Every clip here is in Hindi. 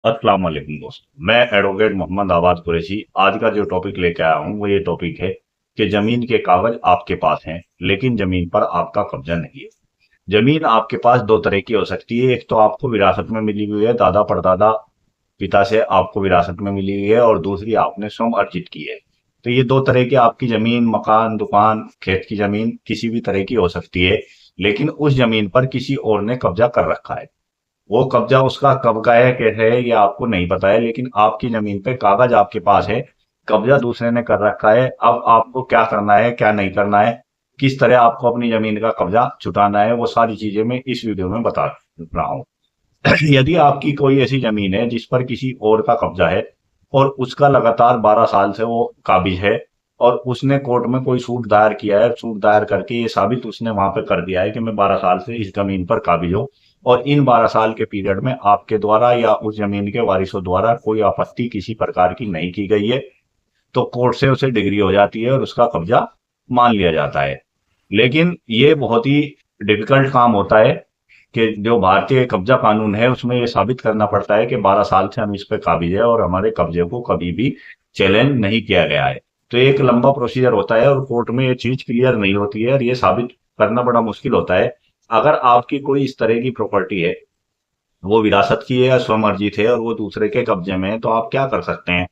अस्सलाम वालेकुम दोस्त। मैं एडवोकेट मोहम्मद आवाज कुरैशी आज का जो टॉपिक लेके आया हूँ वो ये टॉपिक है कि जमीन के कागज आपके पास हैं लेकिन जमीन पर आपका कब्जा नहीं है। जमीन आपके पास दो तरह की हो सकती है। एक तो आपको विरासत में मिली हुई है, दादा परदादा पिता से आपको विरासत में मिली हुई है, और दूसरी आपने स्वयं अर्जित की है। तो ये दो तरह की आपकी जमीन, मकान, दुकान, खेत की जमीन किसी भी तरह की हो सकती है। लेकिन उस जमीन पर किसी और ने कब्जा कर रखा है। वो कब्जा उसका कब का है, कैसे है, ये आपको नहीं पता है, लेकिन आपकी जमीन पे कागज आपके पास है। कब्जा दूसरे ने कर रखा है। अब आपको क्या करना है, क्या नहीं करना है, किस तरह आपको अपनी जमीन का कब्जा छुटाना है, वो सारी चीजें मैं इस वीडियो में बता रहा हूँ। यदि आपकी कोई ऐसी जमीन है जिस पर किसी और का कब्जा है और उसका लगातार 12 साल से वो काबिज है, और उसने कोर्ट में कोई सूट दायर किया है, सूट दायर करके ये साबित उसने वहां पे कर दिया है कि मैं 12 साल से इस जमीन पर काबिज हूँ, और इन 12 साल के पीरियड में आपके द्वारा या उस जमीन के वारिसों द्वारा कोई आपत्ति किसी प्रकार की नहीं की गई है, तो कोर्ट से उसे डिग्री हो जाती है और उसका कब्जा मान लिया जाता है। लेकिन ये बहुत ही डिफिकल्ट काम होता है कि जो भारतीय कब्जा कानून है उसमें ये साबित करना पड़ता है कि 12 साल से हम इस पे काबिज है और हमारे कब्जे को कभी भी चैलेंज नहीं किया गया है। तो एक लंबा प्रोसीजर होता है और कोर्ट में ये चीज क्लियर नहीं होती है और ये साबित करना बड़ा मुश्किल होता है। अगर आपकी कोई इस तरह की प्रॉपर्टी है, वो विरासत की है या स्वमर्जित है, और वो दूसरे के कब्जे में है, तो आप क्या कर सकते हैं?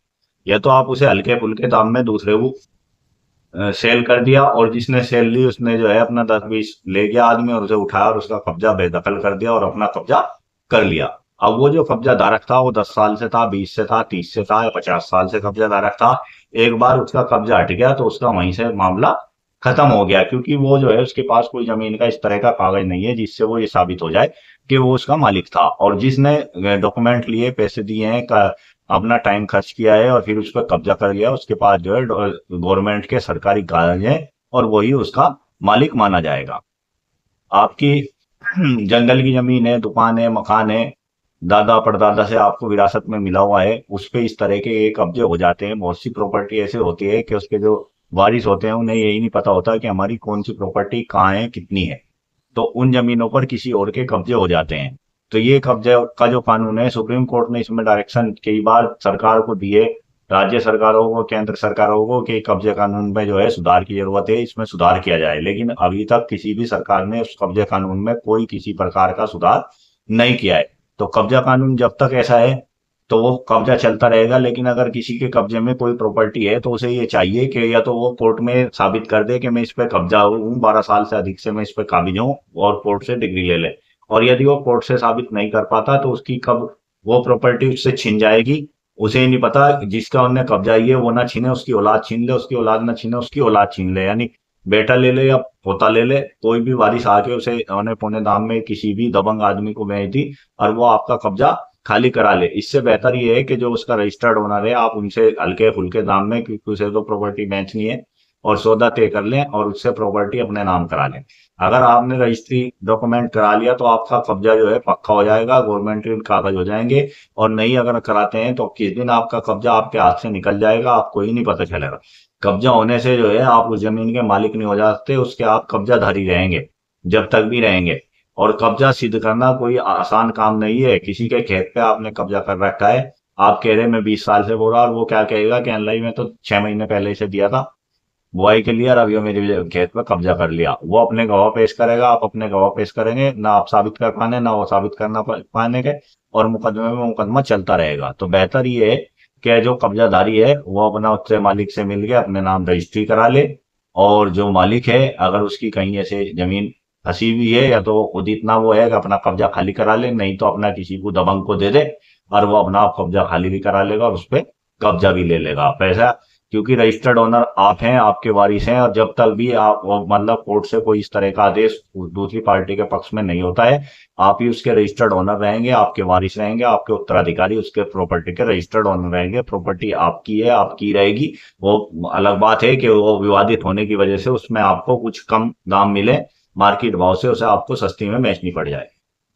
या तो आप उसे हल्के फुल्के दाम में दूसरे को सेल कर दिया, और जिसने सेल ली उसने जो है अपना 10-20 ले गया आदमी और उसे उठाया और उसका कब्जा बेदखल कर दिया और अपना कब्जा कर लिया। अब वो जो कब्जाधारक था वो 10 साल से था, 20 से था, 30 से था या 50 साल से कब्जाधारक था। एक बार उसका कब्जा हट गया तो उसका वहीं से मामला खत्म हो गया, क्योंकि वो जो है उसके पास कोई जमीन का इस तरह का कागज नहीं है जिससे वो ये साबित हो जाए कि वो उसका मालिक था। और जिसने डॉक्यूमेंट लिए, पैसे दिए हैं, अपना टाइम खर्च किया है और फिर उस पर कब्जा कर लिया, उसके पास जो है गवर्नमेंट के सरकारी कागज है और वही उसका मालिक माना जाएगा। आपकी जंगल की जमीन है, दुकान है, मकान है, दादा परदादा से आपको विरासत में मिला हुआ है, उस पे इस तरह के कब्जे हो जाते हैं। बहुत सी प्रॉपर्टी ऐसे होती है कि उसके जो वारिस होते हैं उन्हें यही नहीं पता होता कि हमारी कौन सी प्रॉपर्टी कहाँ है, कितनी है। तो उन जमीनों पर किसी और के कब्जे हो जाते हैं। तो ये कब्जे का जो कानून है, सुप्रीम कोर्ट ने इसमें डायरेक्शन कई बार सरकार को दिए, राज्य सरकारों को, केंद्र सरकारों को, कि कब्जे कानून में जो है सुधार की जरूरत है, इसमें सुधार किया जाए। लेकिन अभी तक किसी भी सरकार ने उस कब्जे कानून में कोई किसी प्रकार का सुधार नहीं किया है। तो कब्जा कानून जब तक ऐसा है तो वो कब्जा चलता रहेगा। लेकिन अगर किसी के कब्जे में कोई प्रॉपर्टी है तो उसे ये चाहिए कि या तो वो कोर्ट में साबित कर दे कि मैं इस पे कब्जा हूँ, 12 साल से अधिक से मैं इस पे काबिज हूँ, और कोर्ट से डिग्री ले ले। और यदि वो कोर्ट से साबित नहीं कर पाता तो उसकी कब वो प्रॉपर्टी उससे छिन जाएगी, उसे ही नहीं पता। जिसका उनने कब्जा है वो ना छीने, उसकी औलाद छीन ले, उसकी औलाद ना छीने, उसकी औलाद छीन ले, यानी बेटा ले ले या पोता ले ले, कोई भी वारिस आके उसे औने पौने दाम में किसी भी दबंग आदमी को बेच दी और वो आपका कब्जा खाली करा ले। इससे बेहतर ये है कि जो उसका रजिस्टर्ड ओनर है आप उनसे हल्के फुल्के दाम में, क्योंकि उसे तो प्रॉपर्टी बेचनी है, और सौदा तय कर लें और उससे प्रॉपर्टी अपने नाम करा लें। अगर आपने रजिस्ट्री डॉक्यूमेंट करा लिया तो आपका कब्जा जो है पक्का हो जाएगा, गवर्नमेंट के कागज हो जाएंगे। और नहीं अगर कराते हैं तो किस दिन आपका कब्जा आपके हाथ से निकल जाएगा आपको ही नहीं पता चलेगा। कब्जा होने से जो है आप उस जमीन के मालिक नहीं हो जाते, उसके आप कब्जाधारी रहेंगे जब तक भी रहेंगे। और कब्जा सिद्ध करना कोई आसान काम नहीं है। किसी के खेत पे आपने कब्जा कर रखा है, आप कह रहे हैं मैं 20 साल से बोल रहा, और वो क्या कहेगा कि अनलाई में तो 6 महीने पहले से दिया था बुआई के लिए, और अभी वो मेरे खेत पे कब्जा कर लिया। वो अपने गवाह पेश करेगा, आप अपने गवाह पेश करेंगे, ना आप साबित कर पाने ना वो साबित करना पाने के, और मुकदमे में मुकदमा चलता रहेगा। तो बेहतर ये है कि जो कब्जाधारी है वो अपना उससे मालिक से मिल के अपने नाम रजिस्ट्री करा ले, और जो मालिक है अगर उसकी कहीं ऐसे जमीन फंसी हुई है या तो वो खुद इतना वो है कि अपना कब्जा खाली करा ले, नहीं तो अपना किसी को दबंग को दे दे और वो अपना आप कब्जा खाली भी करा लेगा और उस पर कब्जा भी ले लेगा पैसा। क्योंकि रजिस्टर्ड ओनर आप हैं, आपके वारिस हैं, और जब तक भी आप मतलब कोर्ट से कोई इस तरह का आदेश दूसरी पार्टी के पक्ष में नहीं होता है, आप ही उसके रजिस्टर्ड ओनर रहेंगे, आपके वारिस रहेंगे, आपके उत्तराधिकारी उसके प्रॉपर्टी के रजिस्टर्ड ओनर रहेंगे। प्रॉपर्टी आपकी है, आपकी रहेगी। वो अलग बात है कि वो विवादित होने की वजह से उसमें आपको कुछ कम दाम मिले, मार्केट भाव से उसे आपको सस्ती में बेचनी पड़ जाए।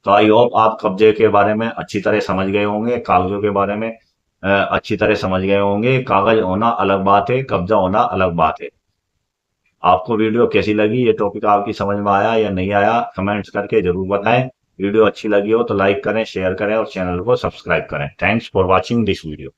तो आई होप आप कब्जे के बारे में अच्छी तरह समझ गए होंगे, कागजों के बारे में अच्छी तरह समझ गए होंगे। कागज होना अलग बात है, कब्जा होना अलग बात है। आपको वीडियो कैसी लगी, ये टॉपिक आपकी समझ में आया या नहीं आया, कमेंट्स करके जरूर बताएं। वीडियो अच्छी लगी हो तो लाइक करें, शेयर करें और चैनल को सब्सक्राइब करें। Thanks for watching this video.